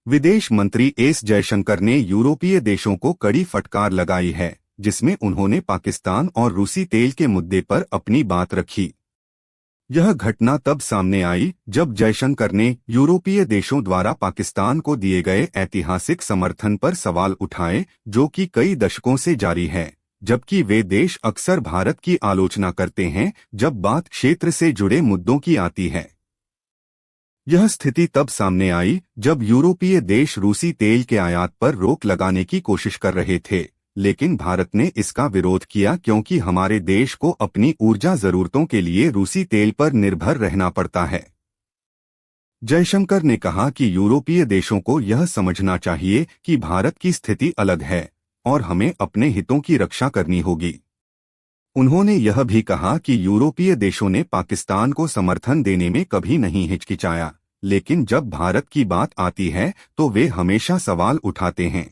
विदेश मंत्री एस जयशंकर ने यूरोपीय देशों को कड़ी फटकार लगाई है, जिसमें उन्होंने पाकिस्तान और रूसी तेल के मुद्दे पर अपनी बात रखी। यह घटना तब सामने आई जब जयशंकर ने यूरोपीय देशों द्वारा पाकिस्तान को दिए गए ऐतिहासिक समर्थन पर सवाल उठाए, जो कि कई दशकों से जारी है, जबकि वे देश अक्सर भारत की आलोचना करते हैं जब बात क्षेत्र से जुड़े मुद्दों की आती है। यह स्थिति तब सामने आई जब यूरोपीय देश रूसी तेल के आयात पर रोक लगाने की कोशिश कर रहे थे, लेकिन भारत ने इसका विरोध किया क्योंकि हमारे देश को अपनी ऊर्जा जरूरतों के लिए रूसी तेल पर निर्भर रहना पड़ता है। जयशंकर ने कहा कि यूरोपीय देशों को यह समझना चाहिए कि भारत की स्थिति अलग है और हमें अपने हितों की रक्षा करनी होगी। उन्होंने यह भी कहा कि यूरोपीय देशों ने पाकिस्तान को समर्थन देने में कभी नहीं हिचकिचाया, लेकिन जब भारत की बात आती है तो वे हमेशा सवाल उठाते हैं।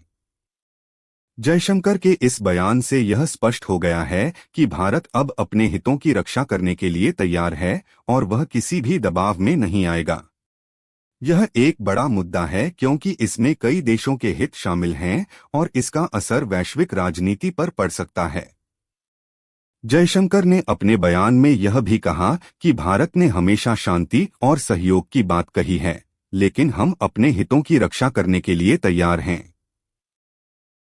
जयशंकर के इस बयान से यह स्पष्ट हो गया है कि भारत अब अपने हितों की रक्षा करने के लिए तैयार है और वह किसी भी दबाव में नहीं आएगा। यह एक बड़ा मुद्दा है क्योंकि इसमें कई देशों के हित शामिल हैं और इसका असर वैश्विक राजनीति पर पड़ सकता है। जयशंकर ने अपने बयान में यह भी कहा कि भारत ने हमेशा शांति और सहयोग की बात कही है, लेकिन हम अपने हितों की रक्षा करने के लिए तैयार हैं।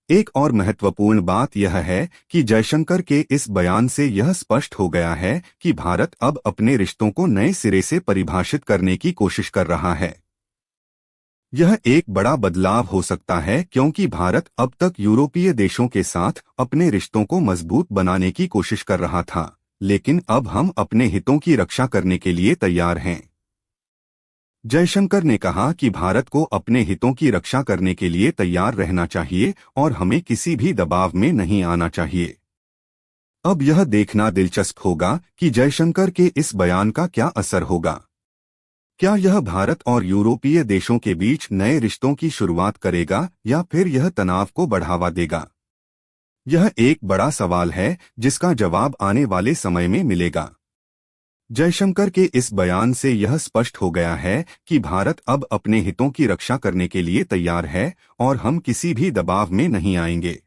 एक और महत्वपूर्ण बात यह है कि जयशंकर के इस बयान से यह स्पष्ट हो गया है कि भारत अब अपने रिश्तों को नए सिरे से परिभाषित करने की कोशिश कर रहा है। यह एक बड़ा बदलाव हो सकता है क्योंकि भारत अब तक यूरोपीय देशों के साथ अपने रिश्तों को मजबूत बनाने की कोशिश कर रहा था, लेकिन अब हम अपने हितों की रक्षा करने के लिए तैयार हैं। जयशंकर ने कहा कि भारत को अपने हितों की रक्षा करने के लिए तैयार रहना चाहिए और हमें किसी भी दबाव में नहीं आना चाहिए। अब यह देखना दिलचस्प होगा कि जयशंकर के इस बयान का क्या असर होगा। क्या यह भारत और यूरोपीय देशों के बीच नए रिश्तों की शुरुआत करेगा या फिर यह तनाव को बढ़ावा देगा? यह एक बड़ा सवाल है जिसका जवाब आने वाले समय में मिलेगा। जयशंकर के इस बयान से यह स्पष्ट हो गया है कि भारत अब अपने हितों की रक्षा करने के लिए तैयार है और हम किसी भी दबाव में नहीं आएंगे।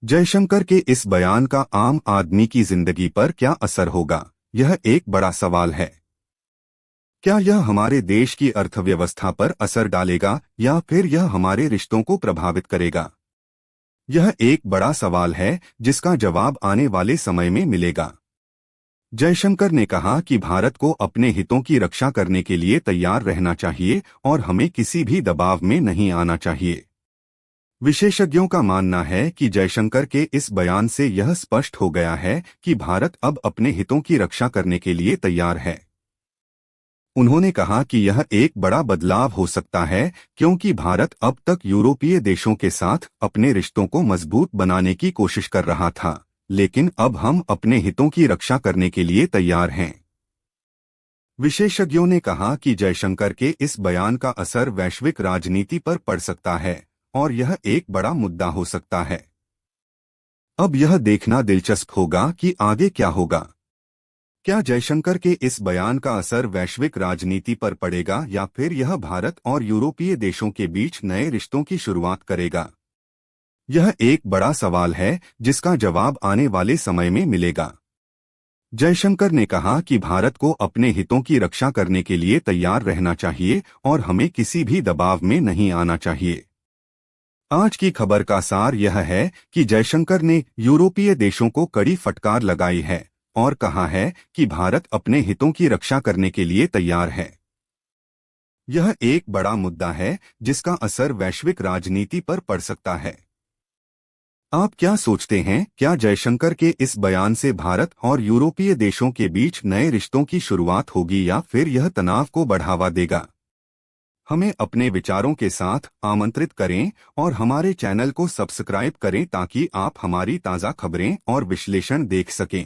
जयशंकर के इस बयान का आम आदमी की जिंदगी पर क्या असर होगा, यह एक बड़ा सवाल है। क्या यह हमारे देश की अर्थव्यवस्था पर असर डालेगा या फिर यह हमारे रिश्तों को प्रभावित करेगा? यह एक बड़ा सवाल है जिसका जवाब आने वाले समय में मिलेगा। जयशंकर ने कहा कि भारत को अपने हितों की रक्षा करने के लिए तैयार रहना चाहिए और हमें किसी भी दबाव में नहीं आना चाहिए। विशेषज्ञों का मानना है कि जयशंकर के इस बयान से यह स्पष्ट हो गया है कि भारत अब अपने हितों की रक्षा करने के लिए तैयार है। उन्होंने कहा कि यह एक बड़ा बदलाव हो सकता है क्योंकि भारत अब तक यूरोपीय देशों के साथ अपने रिश्तों को मजबूत बनाने की कोशिश कर रहा था, लेकिन अब हम अपने हितों की रक्षा करने के लिए तैयार हैं। विशेषज्ञों ने कहा कि जयशंकर के इस बयान का असर वैश्विक राजनीति पर पड़ सकता है और यह एक बड़ा मुद्दा हो सकता है। अब यह देखना दिलचस्प होगा कि आगे क्या होगा। क्या जयशंकर के इस बयान का असर वैश्विक राजनीति पर पड़ेगा या फिर यह भारत और यूरोपीय देशों के बीच नए रिश्तों की शुरुआत करेगा? यह एक बड़ा सवाल है जिसका जवाब आने वाले समय में मिलेगा। जयशंकर ने कहा कि भारत को अपने हितों की रक्षा करने के लिए तैयार रहना चाहिए और हमें किसी भी दबाव में नहीं आना चाहिए। आज की खबर का सार यह है कि जयशंकर ने यूरोपीय देशों को कड़ी फटकार लगाई है और कहा है कि भारत अपने हितों की रक्षा करने के लिए तैयार है। यह एक बड़ा मुद्दा है जिसका असर वैश्विक राजनीति पर पड़ सकता है। आप क्या सोचते हैं, क्या जयशंकर के इस बयान से भारत और यूरोपीय देशों के बीच नए रिश्तों की शुरुआत होगी या फिर यह तनाव को बढ़ावा देगा? हमें अपने विचारों के साथ आमंत्रित करें और हमारे चैनल को सब्सक्राइब करें ताकि आप हमारी ताज़ा खबरें और विश्लेषण देख सकें।